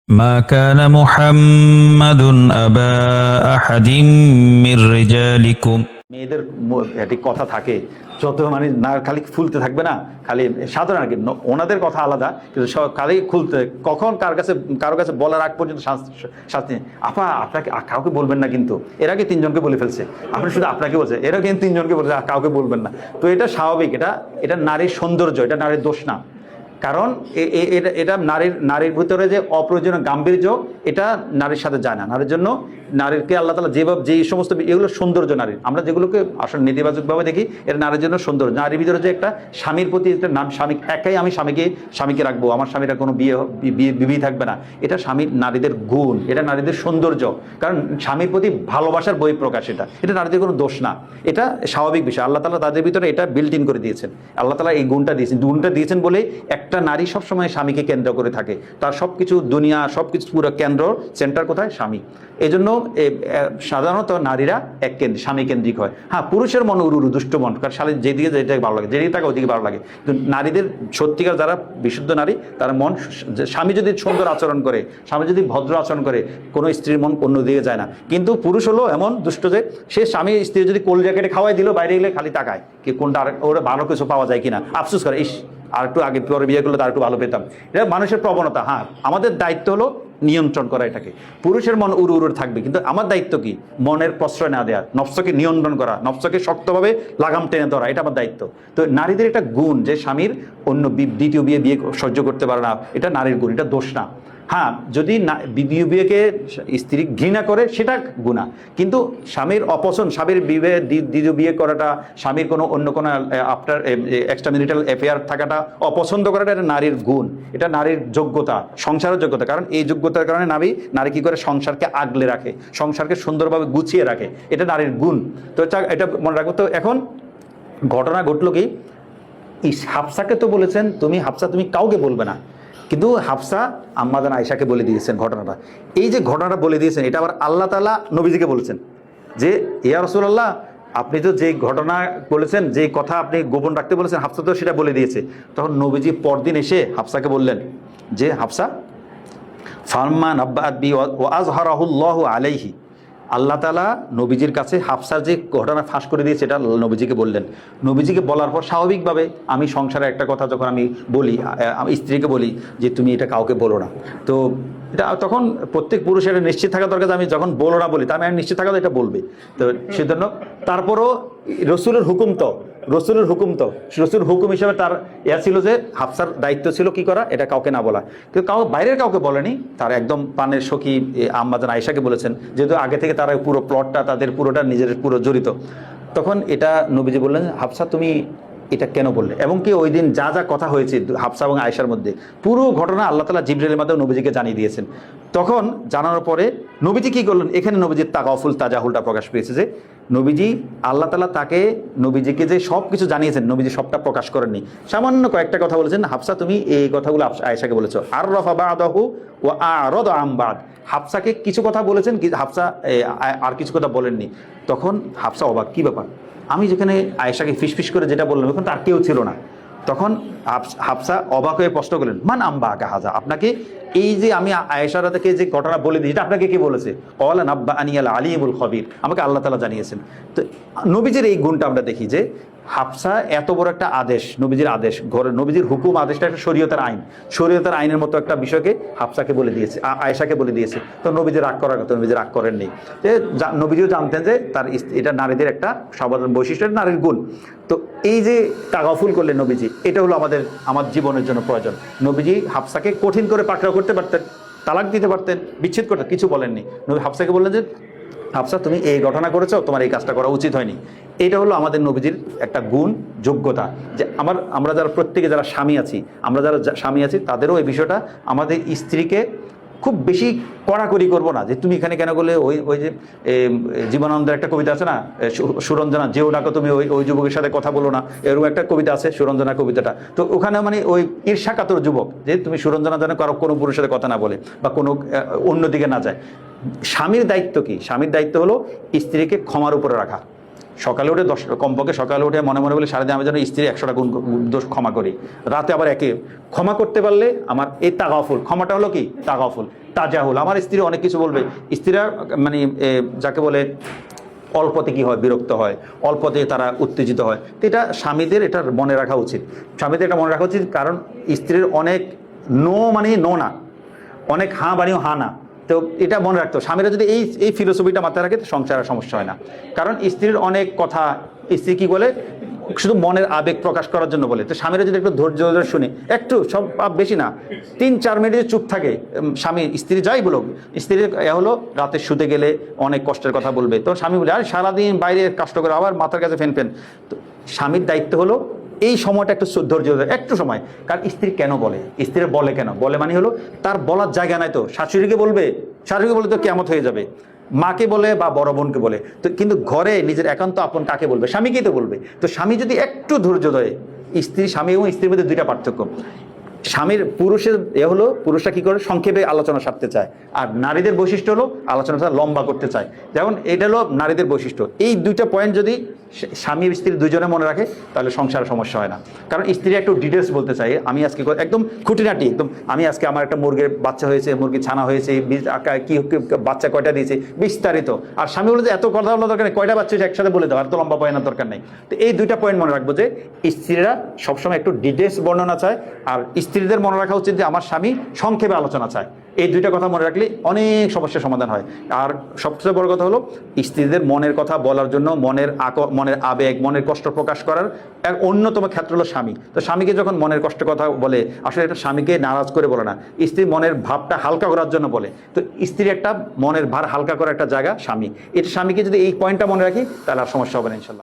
ما كان محمد أبا أحد من رجالكم। মেয়েদের একটি কথা থাকে, যত মানে না খালি ফুলতে থাকবে না, খালি সাধারণ আর কি, ওনাদের কথা আলাদা, কিন্তু খালি খুলতে, কখন কারো কাছে বলার আগ পর্যন্ত শাস্তি নেই। আপা আপনাকে কাউকে বলবেন না, কিন্তু এর আগে তিনজনকে বলে ফেলছে, আপনি শুধু আপনাকে বলছে, এরা কিন্তু তিনজনকে বলছে কাউকে বলবেন না। তো এটা স্বাভাবিক, এটা নারীর সৌন্দর্য, এটা নারীর দোষ না। কারণ এটা নারীর ভিতরে যে অপ্রয়োজনীয় গাম্ভীর্য, এটা নারীর সাথে যায় না। নারীর জন্য, নারীকে আল্লাহ তাআলা যেভাবে যেই সমস্ত এগুলো সৌন্দর্য নারীর, আমরা যেগুলোকে আসলে নেতিবাচকভাবে দেখি, এটা নারীর জন্য সৌন্দর্য। নারীর ভিতরে যে একটা স্বামীর প্রতি একটা নাম, স্বামী একাই আমি স্বামীকে রাখবো, আমার স্বামীরা কোনো বিবি থাকবে না, এটা স্বামীর নারীদের গুণ, এটা নারীদের সৌন্দর্য। কারণ স্বামীর প্রতি ভালোবাসার বহিঃপ্রকাশ, এটা নারীদের কোনো দোষ না, এটা স্বাভাবিক বিষয়। আল্লাহ তাআলা তাদের ভিতরে এটা বিল্ট ইন করে দিয়েছেন। আল্লাহ তাআলা এই গুণটা দিয়েছেন বলেই একটা নারী সবসময় স্বামীকে কেন্দ্র করে থাকে, তার সবকিছু দুনিয়া, সবকিছু পুরো কেন্দ্র, সেন্টার কোথায়? স্বামী। এই জন্য সাধারণত নারীরা স্বামী কেন্দ্রিক হয়। হ্যাঁ, পুরুষের মন উরু দুষ্ট মন, কারণ শালী যেদিকে যেটাকে ভালো লাগে, যেদিকে থাকে ওদিকে ভালো লাগে। কিন্তু নারীদের সত্যিকার যারা বিশুদ্ধ নারী, তার মন, স্বামী যদি সুন্দর আচরণ করে, স্বামী যদি ভদ্র আচরণ করে, কোনো স্ত্রীর মন অন্যদিকে যায় না। কিন্তু পুরুষ হলো এমন দুষ্ট যে সে স্বামী স্ত্রী যদি কোল জ্যাকেটে খাওয়াই দিল, বাইরে গেলে খালি তাকায় কি কোনটা ওরা ভালো কিছু পাওয়া যায় কিনা, আফসোস করে, ইস আর একটু আগে পরে বিয়ে করলে তার একটু ভালো পেতাম। এটা মানুষের প্রবণতা। হ্যাঁ, আমাদের দায়িত্ব হলো নিয়ন্ত্রণ করা এটাকে। পুরুষের মন উড়ু থাকবে, কিন্তু আমার দায়িত্ব কি? মনের প্রশ্রয় না দেওয়া, নফসকে নিয়ন্ত্রণ করা, নফসকে শক্তভাবে লাগাম টেনে ধরা, এটা আমার দায়িত্ব। তো নারীদের একটা গুণ যে স্বামীর অন্য দ্বিতীয় বিয়ে সহ্য করতে পারে না, এটা নারীর গুণ, এটা দোষ না। হ্যাঁ, যদি দ্বিতীয় বিয়েকে স্ত্রী ঘৃণা করে সেটা গুনাহ, কিন্তু স্বামীর অপছন্দ, স্বামীর দ্বিতীয় বিয়ে করাটা, স্বামীর কোনো অন্য কোনো আফটার এক্সট্রা ম্যারিটাল অ্যাফেয়ার থাকাটা অপছন্দ করাটা, এটা নারীর গুণ, এটা নারীর যোগ্যতা, সংসারের যোগ্যতা। কারণ এই যোগ্যতার কারণে নারী কি করে সংসারকে আগলে রাখে, সংসারকে সুন্দরভাবে গুছিয়ে রাখে, এটা নারীর গুণ। তো এটা মনে রাখবো। তো এখন ঘটনা ঘটলো কি, হাফসাকে তো বলেছেন তুমি, হাফসা তুমি কাউকে বলবে না, কিন্তু হাফসা আম্মা জান আয়েশাকে বলে দিয়েছেন ঘটনাটা। এই যে ঘটনাটা বলে দিয়েছেন, এটা আবার আল্লাহ তাআলা নবীজিকে বলেছেন যে ইয়া রাসূলুল্লাহ, আপনি তো যে ঘটনা বলেছেন, যে কথা আপনি গোপন রাখতে বলেছেন, হাফসা তো সেটা বলে দিয়েছে। তখন নবীজি পরদিন এসে হাফসাকে বললেন যে হাফসা, ফাম্মা নাব্বাআত বি ওয়া আযহারাহুল্লাহু আলাইহি, আল্লাহ তাআলা নবীজির কাছে হাফসার যে ঘটনা ফাঁস করে দিয়েছে, এটা নবীজিকে বললেন। নবীজিকে বলার পর স্বাভাবিকভাবে আমি সংসারে একটা কথা যখন আমি বলি, আমি স্ত্রীকে বলি যে তুমি এটা কাউকে বলো না, তো এটা তখন প্রত্যেক পুরুষের নিশ্চিত থাকা দরকার, আমি যখন বলো না বলি, তা আমি নিশ্চিত থাকা এটা বলবে। তো সেজন্য তারপরও রসুলের হুকুম হিসেবে তার ছিল যে হাফসার দায়িত্ব ছিল কি করা, এটা কাউকে না বলা। কিন্তু বাইরের কাউকে বলেনি, তার একদম পানের সখী আম্মা জান আয়েশাকে বলেছেন, যেহেতু আগে থেকে তারা পুরো প্লটটা তাদের পুরোটা নিজের পুরো জড়িত। তখন এটা নবীজি বললেন, হাফসা তুমি এটা কেন বললে? এবং কি ওই দিন যা যা কথা হয়েছে হাফসা এবং আয়েশার মধ্যে, পুরো ঘটনা আল্লাহ তাআলা জিবরাইলের মাধ্যমে নবীজিকে জানিয়ে দিয়েছেন। তখন জানানোর পরে নবীজি কি করলেন, এখানে নবীজির তাকাফুল তাজাহুলটা প্রকাশ পেয়েছে যে নবীজি, আল্লাহ তাআলা নবীজিকে যে সব কিছু জানিয়েছেন, নবীজি সবটা প্রকাশ করেননি, সামান্য কয়েকটা কথা বলেছেন। হাফসা তুমি এই কথাগুলো আয়েশাকে বলেছো, আর রফা বাদাহু ওয়া আরাদা আম বাদ, হাফসাকে কিছু কথা বলেছেন, হাফসা আর কিছু কথা বলেননি। তখন হাফসা অবাক, কি ব্যাপার, আমি যেখানে আয়েশাকে ফিসফিস করে যেটা বললাম, এখন তার কেউ ছিল না। তখন হাফসা অবাক হয়ে প্রশ্ন করলেন, মান আম্বা আকা হাজা, আপনাকে এই যে আমি আয়েশার থেকে যে ঘটনা বলে দিই, এটা আপনাকে কে বলেছে? ক্বালা নাব্বাআনি আল আলিমুল খবীর, আমাকে আল্লাহ তাআলা জানিয়েছেন। তো নবীজির এই গুণটা আমরা দেখি যে হাফসা এত বড় একটা আদেশ, নবীজির আদেশ, নবীজির হুকুম, আদেশটা একটা শরীয়তের আইনের মতো একটা বিষয়কে হাফসাকে বলে দিয়েছে, আয়েশাকে বলে দিয়েছে। তো নবীজি রাগ করার কথা, নবীজি রাগ করেননি। যে নবীজিও জানতেন যে তার এটা নারীদের একটা সাধারণ বৈশিষ্ট্য, নারীর গুণ। তো এই যে তাগাফুল করলেন নবীজি, এটা হলো আমার জীবনের জন্য প্রয়োজন। নবীজি হাফসাকে কঠিন করে পাকড়াও করতে পারতেন, তালাক দিতে পারতেন, বিচ্ছেদ করতে, কিছু বলেননি। নবী হাফসাকে বললেন যে হাফসা তুমি এই ঘটনা করেছো, তোমার এই কাজটা করা উচিত হয়নি। এটা হলো আমাদের নবীজির একটা গুণ, যোগ্যতা। যে আমরা যারা প্রত্যেকে যারা স্বামী আছি, তাদেরও এই বিষয়টা, আমাদের স্ত্রীকে খুব বেশি কড়াকড়ি করবো না যে তুমি এখানে কেন করলে। ওই যে জীবনানন্দের একটা কবিতা আছে না, সুরঞ্জনা, যেও ডাকো তুমি ওই যুবকের সাথে কথা বলো না, এরকম একটা কবিতা আছে, সুরঞ্জনা কবিতাটা। তো ওখানে মানে ওই ঈর্ষাকাতর যুবক, যে তুমি সুরঞ্জনা যেন কোনো পুরুষের সাথে কথা না বলে বা কোনো অন্যদিকে না যায়। স্বামীর দায়িত্ব কি? স্বামীর দায়িত্ব হলো স্ত্রীকে ক্ষমার উপরে রাখা, সকালে উঠে কমপক্ষে সকালে উঠে মনে মনে বলে সারাদিন আমি যেন স্ত্রী 100টা গুণ দোষ ক্ষমা করি, রাতে আবার একে ক্ষমা করতে পারলে আমার এই তাগাফুল, ক্ষমাটা হলো কি তাগাফুল, তাজাহুল। আমার স্ত্রী অনেক কিছু বলবে, স্ত্রীরা মানে যাকে বলে অল্পতে কি হয়, বিরক্ত হয়, অল্পতে তারা উত্তেজিত হয়। তো এটা স্বামীদের এটা মনে রাখা উচিত, স্বামীদের এটা মনে রাখা উচিত। কারণ স্ত্রীর অনেক নো মানে নো না, অনেক হাঁ বানিও হাঁ না। তো এটা মনে রাখতো স্বামীরা যদি এই ফিলোসফিটা মাথায় রাখে, সংসারের সমস্যা হয় না। কারণ স্ত্রীর অনেক কথা স্ত্রী কি বলে শুধু মনের আবেগ প্রকাশ করার জন্য বলে। তো স্বামীরা যদি একটু ধৈর্য ধরে শুনে, একটু সব বেশি না 3-4 মিনিট যদি চুপ থাকে, স্বামী স্ত্রী যাই বলুক, স্ত্রীর হলো রাতে শুতে গেলে অনেক কষ্টের কথা বলবে, তো স্বামী বলে আর সারাদিন বাইরে কষ্ট করে আবার মাথার কাছে ফেন ফেন। তো স্বামীর দায়িত্ব হলো এই সময়টা একটু ধৈর্য ধরে একটু সময়। কারণ স্ত্রী কেন বলে, স্ত্রীর বলে কেন বলে মানে হলো তার বলার জায়গা নাই। তো শাশুড়িকে বলবে, শাশুড়িকে বলে তো কেমত হয়ে যাবে, মাকে বলে বা বড় বোনকে বলে, তো কিন্তু ঘরে নিজের একান্ত আপন কাকে বলবে, স্বামীকেই তো বলবে। তো স্বামী যদি একটু ধৈর্য ধরে, স্বামী এবং স্ত্রীর মধ্যে দুইটা পার্থক্য। স্বামীর পুরুষের হলো পুরুষরা কি করে সংক্ষেপে আলোচনা সারতে চায়, আর নারীদের বৈশিষ্ট্য হলো আলোচনাটা লম্বা করতে চায়। যেমন এটা হলো নারীদের বৈশিষ্ট্য। এই দুইটা পয়েন্ট যদি স্বামী স্ত্রী দুজনে মনে রাখে, তাহলে সংসার সমস্যা হয় না। কারণ স্ত্রী একটু ডিটেলস বলতে চাই, আমি আজকে একদম খুঁটিনাটি, একদম আমি আজকে আমার একটা মুরগির বাচ্চা হয়েছে, মুরগির ছানা হয়েছে, কি বাচ্চা কয়টা দিয়েছে বিস্তারিত। আর স্বামী বলে যে এত কথা বলা দরকার নেই, কয়টা বাচ্চা হয়েছে একসাথে বলে দাও, আর তো লম্বা পয়েন্টের দরকার নেই। তো এই দুইটা পয়েন্ট মনে রাখবো যে স্ত্রীরা সবসময় একটু ডিটেলস বর্ণনা চায়, আর স্ত্রীদের মনে রাখা উচিত যে আমার স্বামী সংক্ষেপে আলোচনা চায়। এই দুইটা কথা মনে রাখলে অনেক সমস্যার সমাধান হয়। আর সবচেয়ে বড় কথা হলো স্ত্রীদের মনের কথা বলার জন্য, মনের আবেগ, মনের কষ্ট প্রকাশ করার এক অন্যতম ক্ষেত্র হলো স্বামী। তো স্বামীকে যখন মনের কষ্ট কথা বলে, আসলে এটা স্বামীকে নারাজ করে বলে না, স্ত্রী মনের ভাবটা হালকা করার জন্য বলে। তো স্ত্রীর একটা মনের ভার হালকা করার একটা জায়গা স্বামী। এটা স্বামীকে যদি এই পয়েন্টটা মনে রাখি, তাহলে আর সমস্যা হবে না ইনশাল্লাহ।